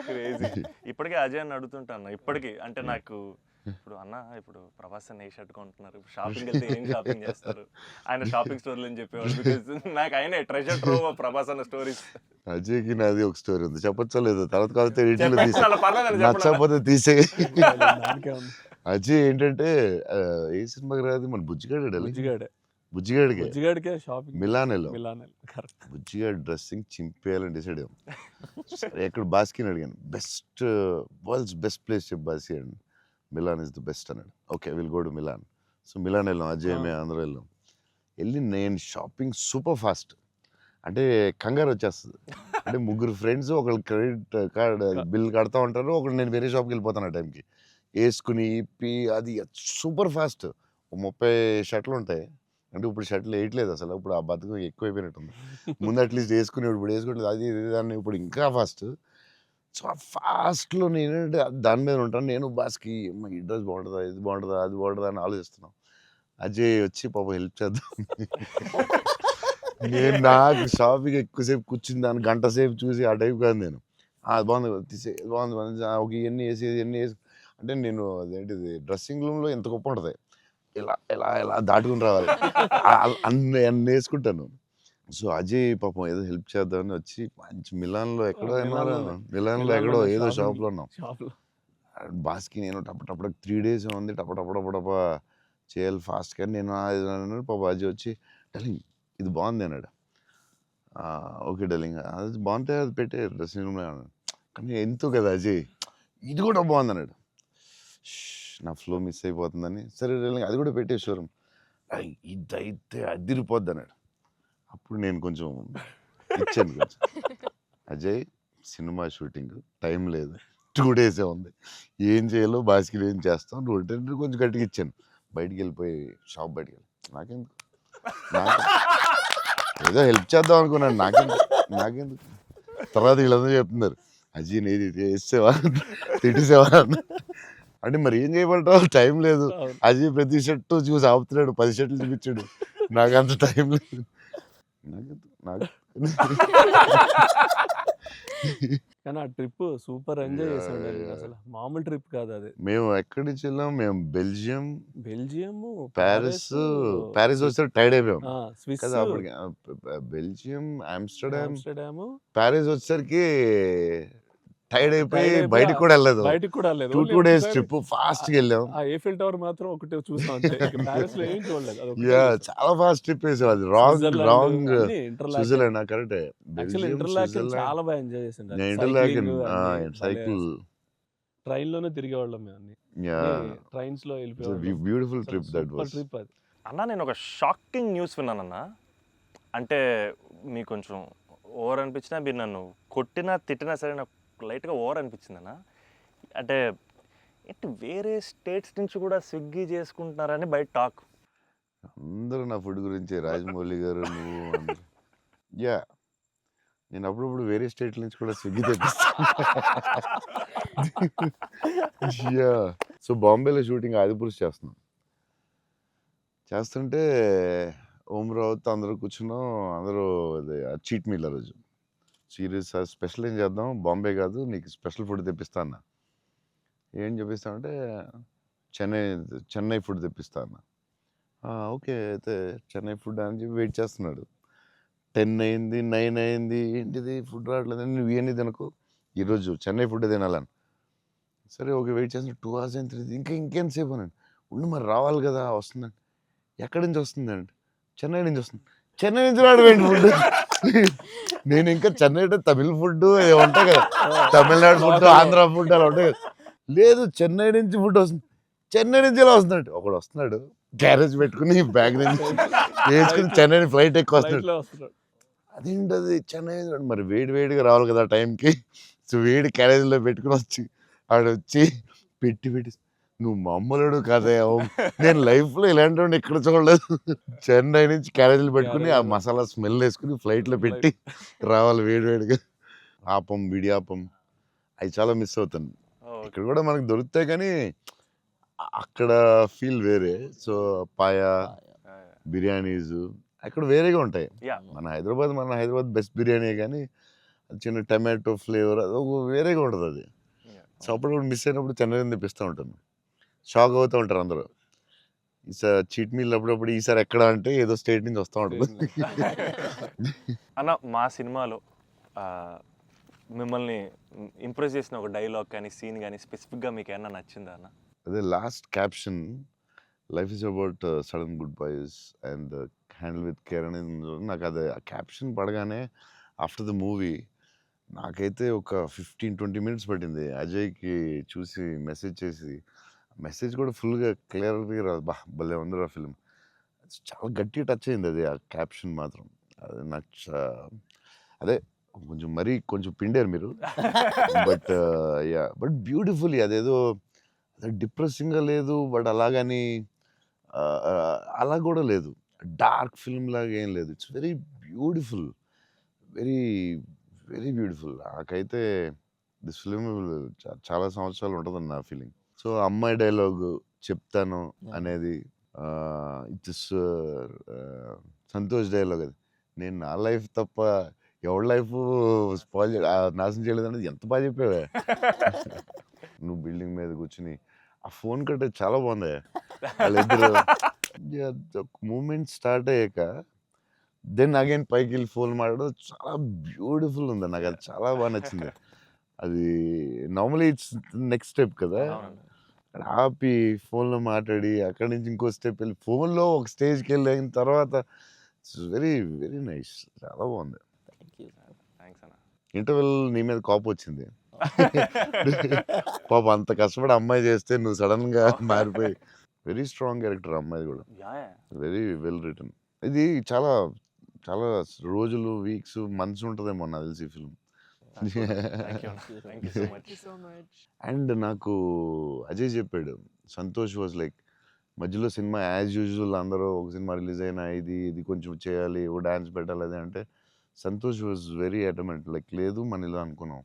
Crazy. ఇప్పటికే అజయ్ అని అడుగుతుంటాను ఇప్పటికీ. అంటే నాకు ఇప్పుడు అన్న, ఇప్పుడు ప్రభాస్ అన్న ఏ షర్ట్ కొంటున్నారు, ఇప్పుడు షాపింగ్ వెళ్తే ఏం షాపింగ్ చేస్తారు, ఆయన షాపింగ్ స్టోర్లు అని చెప్పేవాడు. బికాస్ నాకు ఆయనే ట్రెజర్ ట్రోవ్ ప్రభాస్ అన్న స్టోరీస్. అజయ్కి నాది ఒక స్టోరీ ఉంది, చెప్పచ్చో లేదో తర్వాత కాకపోతే ఎడిట్లో తీసే, అలా పర్లేదు నచ్చకపోతే తీసే. దానికే ఉంది. అజయ్ ఏంటంటే ఏ సినిమాకి రాదు మన బుజ్జిగాడే బుజ్జిగాడికి బుజ్జిగాడికే షాపింగ్ మిలాన్ వెళ్ళాం. Milan correct. బుజ్జిగాడి డ్రెస్సింగ్ చింపేయాలని డిసైడ్ అయ్యాం. సరే ఎక్కడ బాస్కిని అడిగాను, బెస్ట్ వరల్డ్స్ బెస్ట్ ప్లేస్ చెప్పు బాస్కి అని. మిలాన్ ఇస్ ద బెస్ట్ అన్నాడు. Okay will go to Milan. So Milan వెళ్ళాం, అజయ్ మేము అందరూ వెళ్ళాం. వెళ్ళి నేను షాపింగ్ సూపర్ ఫాస్ట్, అంటే కంగారు వచ్చేస్తుంది. అంటే ముగ్గురు ఫ్రెండ్స్ ఒకళ్ళు క్రెడిట్ కార్డ్ బిల్ కడతా ఉంటారు, ఒకళ్ళు నేను వేరే షాప్కి వెళ్ళిపోతాను ఆ టైంకి. వేసుకుని ఇప్పి అది సూపర్ ఫాస్ట్. 30 షర్ట్లు ఉంటాయి. అంటే ఇప్పుడు షర్ట్లు వేయట్లేదు అసలు, ఇప్పుడు ఆ బతుకు ఎక్కువైపోయినట్టుంది. ముందు అట్లీస్ట్ వేసుకుని ఇప్పుడు వేసుకోవట్లేదు, అది ఇది దాన్ని ఇప్పుడు ఇంకా ఫాస్ట్. సో ఆ ఫాస్ట్లో నేనంటే దాని మీద ఉంటాను. నేను బాస్కి ఈ డ్రెస్ బాగుంటుందా, ఇది బాగుంటుందా, అది బాగుంటుందా అని ఆలోచిస్తున్నాను. అజయ్ వచ్చి పాపం హెల్ప్ చేద్దాం. నేను నాకు షాపింగ్ ఎక్కువసేపు కూర్చుని దాన్ని గంట సేపు చూసి ఆ టైప్ కాదు నేను. అది బాగుంది తీసే, బాగుంది ఒక ఇవన్నీ వేసి అంటే నేను అదేంటిది డ్రెస్సింగ్ రూమ్లో ఎంత గొప్ప ఉంటుంది, ఇలా ఇలా ఇలా దాటుకుని రావాలి, అన్ని వేసుకుంటాను. సో అజయ్ పాపం ఏదో హెల్ప్ చేద్దామని వచ్చి మంచి మిలాన్లో ఎక్కడో మిలాన్లో ఎక్కడో ఏదో షాప్లో ఉన్నాం. షాప్లో బాస్కి నేను టప 3 days ఉంది, టప చేయాలి ఫాస్ట్గా. నేను పాప అజయ్ వచ్చి డార్లింగ్ ఇది బాగుంది అన్నాడు. ఓకే డార్లింగ్ అది బాగుంటే అది పెట్టే డ్రెస్సింగ్ రూమ్లో అన్నాడు. కానీ ఎంతో కదా అజయ్ ఇది కూడా బాగుంది అన్నాడు. నా ఫ్లో మిస్ అయిపోతుందని సరే డార్లింగ్ అది కూడా పెట్టే షోరూమ్, ఇదైతే అదిరిపోద్ది అన్నాడు. అప్పుడు నేను కొంచెం ఇచ్చాను కొంచెం. అజయ్ సినిమా షూటింగ్ టైం లేదు, 2 days ఉంది, ఏం చేయాలో బాస్కి ఏం చేస్తాం, నువ్వు కొంచెం గట్టిగా ఇచ్చాను. బయటికి వెళ్ళిపోయి షాప్ బయటికి వెళ్ళి నాకెందుకు ఏదో హెల్ప్ చేద్దాం అనుకున్నాను, నాకెందుకు. తర్వాత వీళ్ళందరూ చెప్తున్నారు అజయ్ నేది వేసేవా తిట్టేసేవా అంటే మరి ఏం చేయమంటావు, టైం లేదు. అజయ్ ప్రతి షర్టు చూసి ఆపుతున్నాడు, 10 షర్ట్లు చూపించాడు, నాకు అంత టైం లేదు. నాకు కానీ ఆ ట్రిప్ సూపర్ ఎంజాయ్ చేసాం. అసలు మామూలు ట్రిప్ కాదు అది. మేము ఎక్కడి నుంచి వెళ్ళాం, మేము బెల్జియం ప్యారిస్ వచ్చేసరికి టైర్డ్ అయిపోయాం స్విస్ కదా. అప్పటికి బెల్జియం ఆమ్స్టర్డామ్ ఆమ్స్టర్డామ్ ప్యారిస్ వచ్చేసరికి టైర్డ్ అయిపోయి బయటికి కూడా వెళ్ళలేదు. 2 days ట్రిప్ ఫాస్ట్గా వెళ్ళాం. ఆ ఏఫిల్ టవర్ మాత్రం ఒకటి చూసాం అంతే. ప్యారిస్ లో ఏం చూడలేదు. చాలా ఫాస్ట్ ట్రిప్ వేసాం. అది రాంగ్ స్విట్జర్లాండ్ కరెక్టే. చాలా బాగా ఎంజాయ్ చేసాం. సైకిల్ ట్రైన్ లోనే తిరిగేవాళ్ళం మేము అన్ని. ట్రైన్స్ లో వెళ్ళిపోయాం. Beautiful trip that was. Trip అది. అన్న నేను ఒక షాకింగ్ న్యూస్ విన్నానన్న. అంటే మీకు కొంచెం ఓవర్ అనిపించినా, మీరు నన్ను కొట్టినా తిట్టినా సరే నాకు లైట్గా ఓవర్ అనిపించింది అన్న. అంటే ఏంటి వేరే స్టేట్స్ నుంచి కూడా స్విగ్గీ చేసుకుంటున్నారని బయట టాక్. అందరూ నా ఫుడ్ గురించి రాజమౌళి గారు నువ్వు అందరూ. నేను అప్పుడప్పుడు వేరే స్టేట్ నుంచి కూడా స్విగ్గీ తెప్పిస్తాను. సో బాంబేలో షూటింగ్ ఆదిపురుష్ చేస్తుంటే ఓం రావుతో అందరూ కూర్చున్నాం. అందరూ చీట్ మీల్ ఆ రోజు సీరియస్ స్పెషల్ ఏం చేద్దాం, బాంబే కాదు నీకు స్పెషల్ ఫుడ్ తెప్పిస్తా అన్న. ఏం చెప్పిస్తానంటే చెన్నై ఫుడ్ తెప్పిస్తా అన్న. ఓకే అయితే చెన్నై ఫుడ్ అని చెప్పి వెయిట్ చేస్తున్నాడు. 10 అయింది, 9 అయింది, ఏంటిది ఫుడ్ రావట్లేదు, నువ్వు ఇవన్నీ తినకు, ఈరోజు చెన్నై ఫుడ్ తినాలని. సరే ఓకే వెయిట్ చేస్తున్నా. 2 hours అయింది, ఇంకేంతసేపు అనండి. ఉండి మరి రావాలి కదా, వస్తుందండి. ఎక్కడి నుంచి వస్తుందండి? చెన్నై నుంచి వస్తుంది. చెన్నై నుంచి రావడం ఏంటి ఫుడ్? నేను ఇంకా చెన్నై అంటే తమిళ ఫుడ్ ఉంటాయి కదా, తమిళనాడు ఫుడ్, ఆంధ్ర ఫుడ్ అలా ఉంటాయి కదా. లేదు చెన్నై నుంచి ఫుడ్ వస్తుంది, చెన్నై నుంచి ఇలా వస్తున్నాడు. ఒకడు వస్తున్నాడు క్యారేజ్ పెట్టుకుని బ్యాగ్ నుంచి వేసుకుని చెన్నై ఫ్లైట్ ఎక్కువ వస్తున్నాడు. ఫ్లైట్లో వస్తున్నాడు. అదేంటది చెన్నై మరి వేడి వేడిగా రావాలి కదా ఆ టైంకి. సో వేడి క్యారేజ్లో పెట్టుకుని వచ్చి ఆడు వచ్చి పెట్టి నువ్వు మామూలుడు కాదే, నేను లైఫ్లో ఇలాంటి వాడిని ఎక్కడ చూడలేదు. చెన్నై నుంచి క్యారేజీలు పెట్టుకుని ఆ మసాలా స్మెల్ వేసుకుని ఫ్లైట్లో పెట్టి రావాలి వేడివేడిగా. ఆపం, విడియాపం అవి చాలా మిస్ అవుతాను. ఇక్కడ కూడా మనకు దొరుకుతాయి కానీ అక్కడ ఫీల్ వేరే. సో పాయా, బిర్యానీస్ అక్కడ వేరేగా ఉంటాయి. మన హైదరాబాద్ బెస్ట్ బిర్యానీ, కానీ చిన్న టమాటో ఫ్లేవర్ అది ఒక వేరేగా ఉంటుంది అది. సో అప్పుడు మిస్ అయినప్పుడు చెన్నై తెప్పిస్తూ ఉంటాను. షాక్ అవుతూ ఉంటారు అందరూ. ఈసారి చీట్ మీల్ అప్పుడప్పుడు ఈసారి ఎక్కడ అంటే ఏదో స్టేట్ నుంచి వస్తూ ఉంటుంది. అన్న మా సినిమాలో మిమ్మల్ని ఇంప్రెస్ చేసిన ఒక డైలాగ్ కానీ సీన్ కానీ స్పెసిఫిక్గా మీకు ఏమన్నా నచ్చిందా అన్న? అదే last caption, life is about sudden good boys and handle with care అనేది. నాకు అది ఆ క్యాప్షన్ పడగానే ఆఫ్టర్ ద మూవీ నాకైతే ఒక 15-20 మినిట్స్ పట్టింది అజయ్కి చూసి మెసేజ్ చేసి. మెసేజ్ కూడా ఫుల్గా క్లియర్గా రాదు. భలే ఉంది ఆ ఫిల్మ్. చాలా గట్టిగా టచ్ అయింది అది, ఆ క్యాప్షన్ మాత్రం. అది నాకు అదే కొంచెం పిండారు మీరు. బట్ బ్యూటిఫుల్లీ అదేదో డిప్రెసింగ్గా లేదు, బట్ అలాగని అలా కూడా లేదు, డార్క్ ఫిల్మ్ లాగా ఏం లేదు. It's very beautiful, very very beautiful. నాకైతే దిస్ ఫిల్మ్ చాలా సంవత్సరాలు ఉంటుందని నా ఫీలింగ్. సో అమ్మాయి డైలాగ్ చెప్తాను అనేది, ఇట్స్ సంతోష్ డైలాగ్ అది. నేను నా లైఫ్ తప్ప ఎవరి లైఫ్ స్పాయిల్ నాశనం చేయలేదు అనేది ఎంత బాగా చెప్పావే. నువ్వు బిల్డింగ్ మీద కూర్చుని ఆ ఫోన్ కట్టే చాలా బాగుంది. వాళ్ళిద్దరు మూమెంట్ స్టార్ట్ అయ్యాక దెన్ అగైన్ పైకి వెళ్ళి ఫోన్ మాట్లాడడం చాలా బ్యూటిఫుల్ ఉంది. నాకు అది చాలా బాగా నచ్చింది. అది నార్మలీ ఇట్స్ నెక్స్ట్ స్టెప్ కదా, ఆపి ఫోన్లో మాట్లాడి అక్కడి నుంచి ఇంకో స్టెప్ వెళ్ళి ఫోన్లో ఒక స్టేజ్కి వెళ్ళిన తర్వాత ఇట్స్ వెరీ వెరీ నైస్, చాలా బాగుంది. థ్యాంక్స్ అన్న. ఇంటర్వెల్ నీ మీద కోపం వచ్చింది. పాప అంత కష్టపడి అమ్మాయి చేస్తే నువ్వు సడన్గా మారిపోయి. వెరీ స్ట్రాంగ్ క్యారెక్టర్ అమ్మాయి కూడా, వెరీ వెల్ రిటర్న్. ఇది చాలా చాలా రోజులు, వీక్స్, మంత్స్ ఉంటుందేమో నాకు తెలిసి ఈ ఫిల్మ్. So much. అండ్ నాకు అజయ్ చెప్పాడు, సంతోష్ వాజ్ లైక్ మధ్యలో సినిమా యాజ్ యూజువల్ అందరూ ఒక సినిమా రిలీజ్ అయినా ఇది కొంచెం చేయాలి, ఓ డాన్స్ పెట్టాలి అది అంటే, సంతోష్ వాజ్ వెరీ అటమెంట్ లైక్ లేదు మన ఇలా అనుకున్నాం,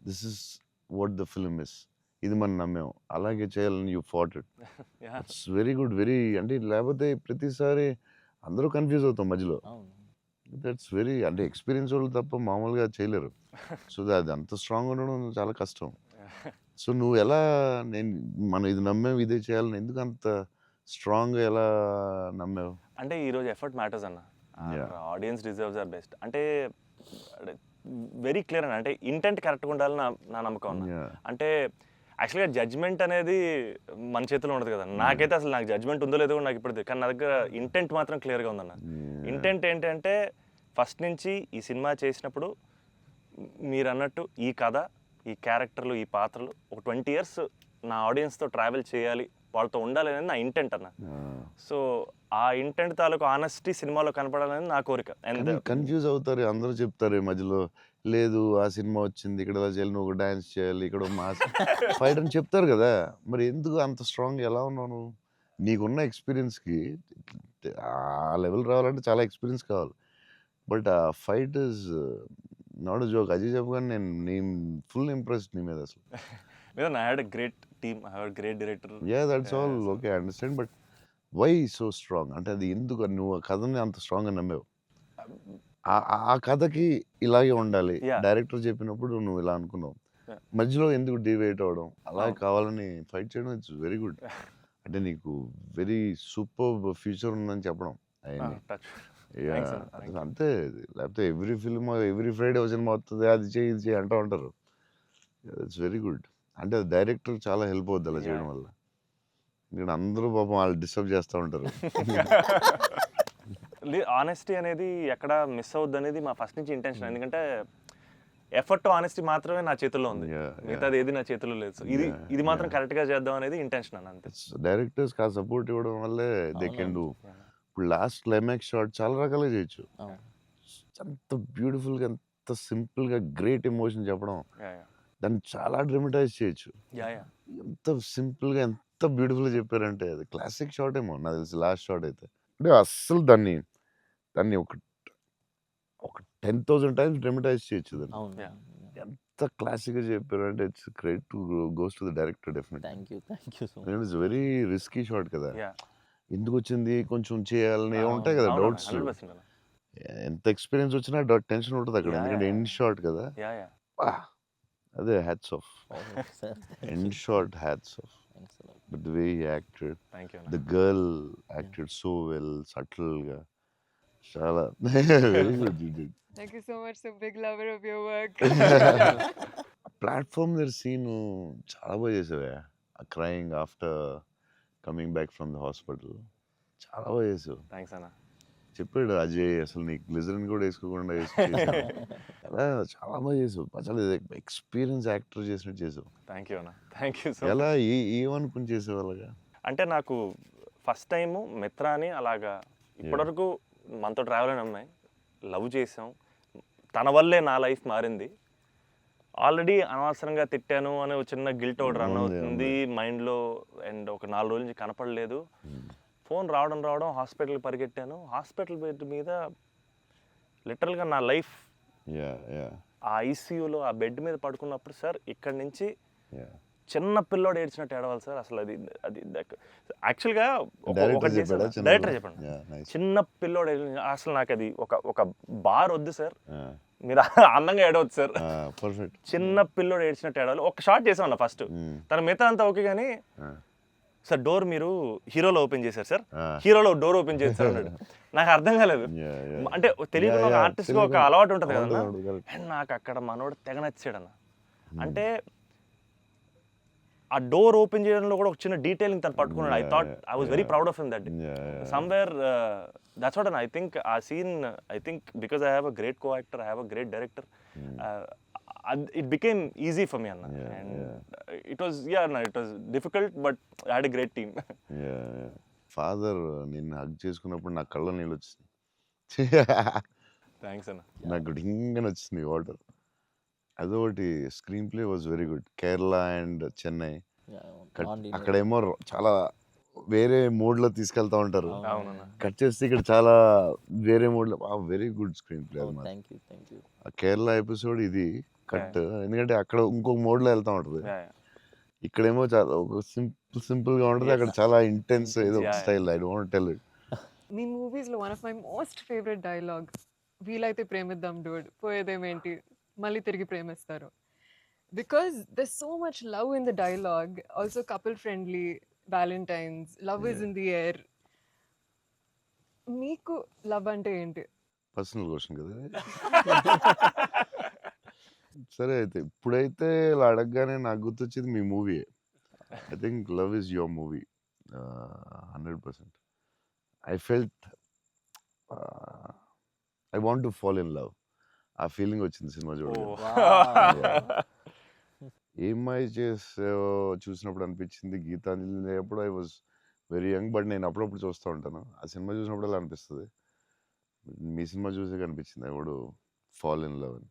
this is what the film is, ఇది మనం నమ్మాం, అలాగే చేయాలని you fat it. It's very good, very అంటే లేకపోతే ప్రతిసారి అందరూ కన్ఫ్యూజ్ అవుతాం మధ్యలో. దట్స్ వెరీ అంటే ఎక్స్పీరియన్స్ వాళ్ళు తప్ప మామూలుగా చేయలేరు. సో అది అంత స్ట్రాంగ్ ఉండడం చాలా కష్టం. సో నువ్వు ఎలా మనం ఇది నమ్మావు ఇదే చేయాలని ఎందుకు అంత స్ట్రాంగ్గా ఎలా నమ్మావు? అంటే ఈరోజు ఎఫర్ట్ మ్యాటర్స్ అన్న. ఆడియన్స్ డిజర్వ్స్ ఆర్ బెస్ట్ అంటే వెరీ క్లియర్ అన్న. అంటే ఇంటెంట్ కరెక్ట్గా ఉండాలని నా నమ్మకం అన్న. అంటే యాక్చువల్గా జడ్జ్మెంట్ అనేది మన చేతిలో ఉండదు కదా. నాకైతే అసలు నాకు జడ్జ్మెంట్ ఉందో లేదో నాకు ఇప్పుడు, కానీ నా దగ్గర ఇంటెంట్ మాత్రం క్లియర్గా ఉందన్న. ఇంటెంట్ ఏంటంటే ఫస్ట్ నుంచి ఈ సినిమా చేసినప్పుడు మీరు అన్నట్టు ఈ కథ, ఈ క్యారెక్టర్లు, ఈ పాత్రలు ఒక 20 years నా ఆడియన్స్తో ట్రావెల్ చేయాలి, వాళ్ళతో ఉండాలి అనేది నా ఇంటెంట్ అన్న. సో ఆ ఇంటెంట్ తాలూకు ఆనెస్టీ సినిమాలో కనపడాలనేది నా కోరిక. కన్ఫ్యూజ్ అవుతారు అందరూ, చెప్తారు మధ్యలో లేదు ఆ సినిమా వచ్చింది ఇక్కడ ఎలా చేయాలి, నువ్వు డాన్స్ చేయాలి, ఇక్కడ మాస్ ఫైట్ అని చెప్తారు కదా. మరి ఎందుకు అంత స్ట్రాంగ్ ఎలా ఉన్నావు నువ్వు? నీకున్న ఎక్స్పీరియన్స్కి ఆ లెవెల్ రావాలంటే చాలా ఎక్స్పీరియన్స్ కావాలి. బట్ ఆ fight is not joke. Ajay చెప్పగానే నేను ఫుల్ ఇంప్రెస్డ్ నీ మీద అసలు. I had a great team, I had great director. That's all okay, I understand. But why so strong అంటే అది ఎందుకు నువ్వు ఆ కథని అంత స్ట్రాంగ్గా నమ్మావు? ఆ కథకి ఇలాగే ఉండాలి, డైరెక్టర్ చెప్పినప్పుడు నువ్వు ఇలా అనుకున్నావు, మధ్యలో ఎందుకు డివైట్ అవ్వడం, అలా కావాలని ఫైట్ చేయడం, ఇట్స్ వెరీ గుడ్. అంటే నీకు వెరీ సూపర్ ఫ్యూచర్ ఉందని చెప్పడం అంతే. లేకపోతే ఎవ్రీ ఫిల్మ్ ఎవ్రీ ఫ్రైడే ఒక సినిమా వస్తుంది, అది చేయి ఇది చేయి అంటూ ఉంటారు. It's very good. అంటే డైరెక్టర్ చాలా హెల్ప్ అవుద్ది అలా చేయడం వల్ల. ఇక్కడ అందరూ పాపం వాళ్ళు డిస్టర్బ్ చేస్తూ ఉంటారు. ఆనెస్టీ అనేది ఎక్కడ మిస్ అవుద్ది అనేది మా ఫస్ట్ నుంచి ఇంటెన్షన్. ఎందుకంటే ఎఫర్ట్ ఆనెస్టీ మాత్రమే నా చేతుల్లో ఉంది, మిగతాది ఏది నా చేతుల్లో లేదు. సో ఇది మాత్రం కరెక్ట్గా చేద్దాం అనేది ఇంటెన్షన్ అన్న, అంతే. డైరెక్టర్స్ ఆ సపోర్ట్ ఇవ్వడం వల్లే దే కెన్ డూ. ఇప్పుడు లాస్ట్ క్లైమాక్స్ షాట్ చాలా రకాలుగా చేయొచ్చు. అంత బ్యూటిఫుల్గా, అంత సింపుల్గా గ్రేట్ ఎమోషన్ చెప్పడం, దాన్ని చాలా డ్రమటైజ్ చేయొచ్చు. ఎంత సింపుల్గా, ఎంత బ్యూటిఫుల్గా చెప్పారంటే అది క్లాసిక్ షాట్ ఏమో నాకు తెలిసి లాస్ట్ షాట్ అయితే. అంటే అస్సలు దాన్ని ఒక 10,000 టైమ్స్ డ్రమటైజ్ చేయొచ్చు దాన్ని. ఎంత క్లాసిక్గా చెప్పారు అంటే it's credit to goes to the director definitely. Thank you so much. It's very risky shot కదా, ఎందుకు వచ్చింది కొంచెం చేయాలని ఉంటాయి కదా డౌట్స్. ఎంత ఎక్స్పీరియన్స్ వచ్చినా టెన్షన్ ఉంటుంది అక్కడ, ఎందుకంటే ఎండ్ షాట్ కదా. అదే hats off, end shot hats off. But the way he acted, the girl acted so well, సటిల్గా, చాలా very good. Thank you so much. So big lover of your work. Platform దగ్గర scene చాలా బాగా చేసావే, crying after coming back from the hospital, చాలా బాగా చేసావు. Thanks అన్న. చెప్పాడు అజయ్, అసలు నీకు గ్లిజరిన్ కూడా వేసుకోకుండా అలా చాలా బాగా చేసావు. చాలా ఎక్స్పీరియన్స్ యాక్టర్ చేసినట్టు చేసావు. థ్యాంక్ యూ అన్న, థ్యాంక్ యూ సో. ఎలా ఏమనుకుని చేసావు అలాగా? అంటే నాకు ఫస్ట్ టైము మిత్రాని అలాగా ఇప్పటివరకు మనతో ట్రావెల్ అయిన అమ్మాయి లవ్ చేసాం, తన వల్లే నా లైఫ్ మారింది. ఆల్రెడీ అనవసరంగా తిట్టాను అనే ఒక చిన్న గిల్ట్ ఒకటి రన్ అవుతుంది మైండ్లో. అండ్ ఒక 4 రోజుల నుంచి కనపడలేదు. ఫోన్ రావడం హాస్పిటల్కి పరిగెట్టాను. హాస్పిటల్ బెడ్ మీద లిటరల్గా నా లైఫ్, ఆ ఐసీయూలో ఆ బెడ్ మీద పడుకున్నప్పుడు, సార్ ఇక్కడి నుంచి చిన్న పిల్లోడు ఏడ్చినట్టు ఏడవాలి సార్. అసలు అది యాక్చువల్గా డైరెక్టర్ చెప్పండి, చిన్న పిల్లోడు అసలు నాకు అది ఒక బార్ వద్దు సార్, మీరు అందంగా ఏడవద్దు సార్, చిన్న పిల్లోడు ఏడ్చినట్టు ఏడవాలి. ఒక షాట్ చేసాం అన్న ఫస్ట్, తన మిగతా అంతా ఓకే కానీ సార్ డోర్ మీరు హీరోలో ఓపెన్ చేశారు సార్, హీరోలో డోర్ ఓపెన్ చేశారు అన్నాడు. నాకు అర్థం కాలేదు. అంటే తెలియకుండా ఒక ఆర్టిస్ట్గా ఒక అలవాటు ఉంటుంది కదన్నా. అండ్ నాకు అక్కడ మనోడు తెగ నచ్చాడు అన్న. అంటే ఆ డోర్ ఓపెన్ చేయడంలో కూడా ఒక చిన్న డీటెయిలింగ్ తను పట్టుకున్నాడు. I was very proud of him that somewhere. That's what I think ఆ scene, I think because I have a great co actor, I have a great director, it became easy for me anna. And it was it was difficult but I had a great team. Father నిన్ను hug చేసుకున్నప్పుడు నా కళ్ళ నీళ్ళు వచ్చింది. Thanks అన్న. నాకు డింగని వచ్చింది water. అదొకటి. Screen play was very good. Kerala and Chennai అక్కడేమో చాలా వేరే మోడ్లో తీసుకెళ్తా ఉంటారు, కట్ చేస్తే ఇక్కడ చాలా వేరే మోడ్లో. Very good screen play. Kerala episode ఇది కట్, ఎందుకంటే అక్కడ ఇంకొక మోడ్లో వెళ్తా ఉంటుంది, ఇక్కడేమో చాలా ఒక సింపుల్గా ఉంటుంది, అక్కడ చాలా ఇంటెన్స్ ఏదో style. I don't tell it. మీ మూవీస్లో one of my most favourite dialogue, వీలైతే ప్రేమిద్దాం డూడ్, పోయేదేమేంటి మళ్ళీ తిరిగి ప్రేమిస్తారు. Because there so much love in the dialogue, also couple friendly, Valentine's, love is in the air. మీకు లవ్ అంటే ఏంటి? పర్సనల్ క్వశ్చన్ కదా. సరే అయితే ఇప్పుడైతే ఇలా అడగగానే నాకు గుర్తొచ్చేది మీ movie. I think love is your movie 100%. I felt I want to fall in love. ఆ ఫీలింగ్ వచ్చింది సినిమా చూడగా. ఏమై చేసావో చూసినప్పుడు అనిపించింది. గీతాంజలి అప్పుడు I was very young, but నేను అప్పుడప్పుడు చూస్తూ ఉంటాను. ఆ సినిమా చూసినప్పుడు అలా అనిపిస్తుంది. మీ సినిమా చూసే కనిపించింది I would fall in love అని.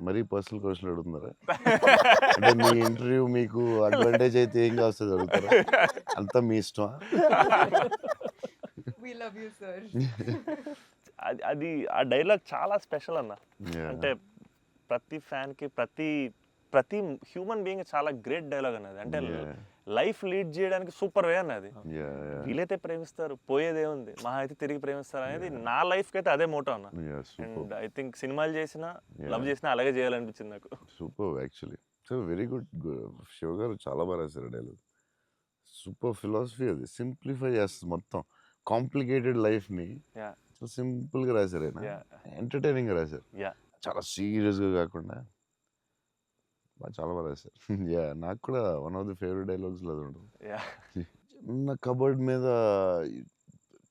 మరీ పర్సనల్ క్వశ్చన్ అడుగుతున్నారా? అంటే మీ ఇంటర్వ్యూ మీకు అడ్వాంటేజ్ అయితే ఏం కావస్తుంది అడుగుతారా? అంతా మీ ఇష్టమా? అది ఆ డైలాగ్ చాలా స్పెషల్ అన్న. అంటే ప్రతి ఫ్యాన్కి, ప్రతి హ్యూమన్ బీయింగ్ చాలా గ్రేట్ డైలాగ్ అన్నది. అంటే లైఫ్ లీడ్ చేయడానికి సూపర్ వే అన్నది. వీలైతే ప్రేమిస్తారు, పోయేదే ఉంది, మహా అయితే తిరిగి ప్రేమిస్తారు అనేది నా లైఫ్కి అయితే అదే మోటో అన్న. అండ్ ఐ థింక్ సినిమాలు చేసినా లవ్ చేసినా అలాగే చేయాలనిపించింది నాకు. Super actually. So very good. Shiva గారు చాలా బాగా రాశారు డైలాగ్. సూపర్ ఫిలాసఫీ అది. సింప్లిఫై చేస్తుంది మొత్తం కాంప్లికేటెడ్ లైఫ్ని. సింపుల్గా రాశారు ఆయన. ఎంటర్టైనింగ్గా రాశారు, చాలా సీరియస్గా కాకుండా. చాలా బాగా రాశారు. నాకు కూడా one of the favourite dialogues అది ఉంటుంది. చిన్న కబర్డ్ మీద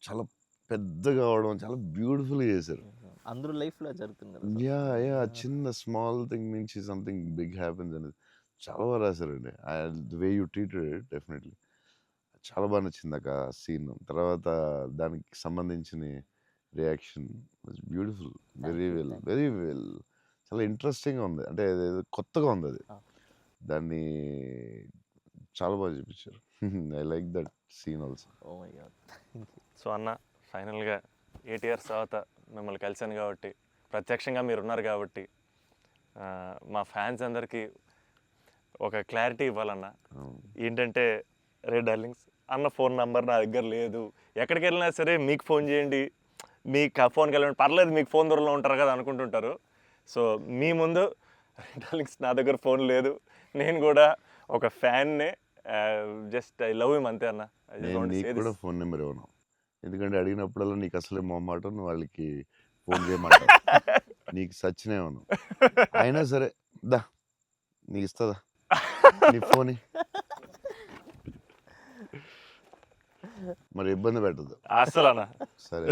చాలా పెద్దగా అవడం చాలా బ్యూటిఫుల్గా చేశారు. అందరూ లైఫ్లో జరుగుతుంది కదా sir. యా చిన్న స్మాల్ థింగ్ నుంచి సంథింగ్ బిగ్ హ్యాపెన్స్ అనేది చాలా బాగా రాశారండి. The way you treated it definitely చాలా బాగా నచ్చింది నాకు ఆ సీన్. తర్వాత దానికి సంబంధించిన reaction was beautiful. Very well చాలా ఇంట్రెస్టింగ్గా ఉంది. అంటే అదేదో కొత్తగా ఉంది అది. Ah. దాన్ని చాలా బాగా చూపించారు. I like that scene also. Oh my god. So అన్న ఫైనల్గా 8 ఇయర్స్ తర్వాత మిమ్మల్ని కలిశాను కాబట్టి, ప్రత్యక్షంగా మీరు ఉన్నారు కాబట్టి, మా ఫ్యాన్స్ అందరికీ ఒక క్లారిటీ ఇవ్వాలన్న. ఏంటంటే, రే డార్లింగ్స్ అన్న ఫోన్ నంబర్ నా దగ్గర లేదు, ఎక్కడికి వెళ్ళినా సరే మీకు ఫోన్ చేయండి, మీకు ఆ ఫోన్కి వెళ్ళండి, పర్లేదు మీకు ఫోన్ దూరంలో ఉంటారు కదా అనుకుంటుంటారు. సో మీ ముందు రే డార్లింగ్స్ నా దగ్గర ఫోన్ లేదు, నేను కూడా ఒక ఫ్యాన్నే, జస్ట్ ఐ లవ్ హిమ్ అంతే అన్న. నేను నీకు కూడా ఫోన్ నెంబర్ ఇవ్వను, ఎందుకంటే అడిగినప్పుడల్లా నీకు అసలే మొహమాటం, నువ్వు వాళ్ళకి ఫోన్ చేయమంటావు. నీకు సచ్చినే ఇవ్వను. అయినా సరే దా నీకు ఇస్తుందా నీ ఫోన్, మరి ఇబ్బంది పెట్టద్దు అసలు అన్న. సరే.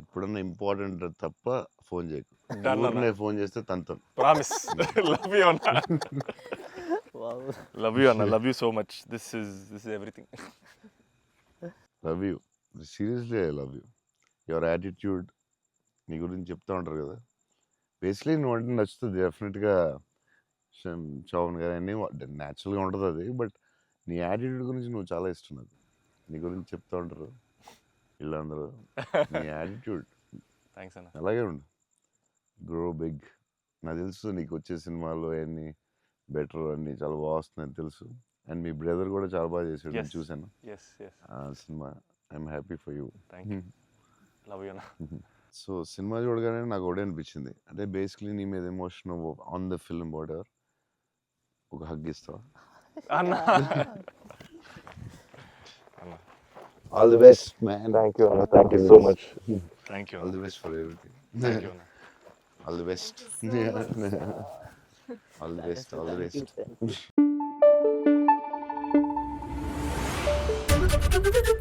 ఎప్పుడన్నా ఇంపార్టెంట్ తప్ప ఫోన్ చేయకు. Done అన్న. ఊరినే ఫోన్ చేస్తే తంతాను. ప్రామిస్. లవ్ యూ అన్న. Wow. లవ్ యూ అన్న, love you so much. This is everything. Love you, seriously I love you. Your attitude, నీ గురించి చెప్తా ఉంటారు కదా, బేసిక్లీ నువ్వు అంటే నచ్చుతుంది డెఫినెట్గా. చౌన్ గారు అన్నీ న్యాచురల్గా ఉంటుంది అది, బట్ నీ యాటిట్యూడ్ గురించి నువ్వు చాలా ఇష్టం నాకు. నీ గురించి చెప్తా ఉంటారు వీళ్ళందరూ. నీ యాటిట్యూడ్ థ్యాంక్స్ అన్న. అలాగే ఉండు, గ్రో బిగ్. నాకు తెలుసు నీకు వచ్చే సినిమాలు అవన్నీ బెటర్ అన్నీ చాలా బాగా వస్తున్నాయని తెలుసు. అండ్ మీ బ్రదర్ కూడా చాలా బాగా చేశాడు, నేను Yes. చూశాను ఎస్ ఆ సినిమా. I'm happy for you. Thank you. Love you అన్న. సో సినిమా చూడగానే నాకు ఒకటే అనిపించింది, అంటే బేసిక్లీ నీ మీద emotion on the film whatever, ఒక హగ్ ఇస్తావా? అన్న. All the best man. Thank you అన్న, thank you so much. Thank you all the best for everything. Thank you అన్న. All the best. All the best, all the best. Thank you.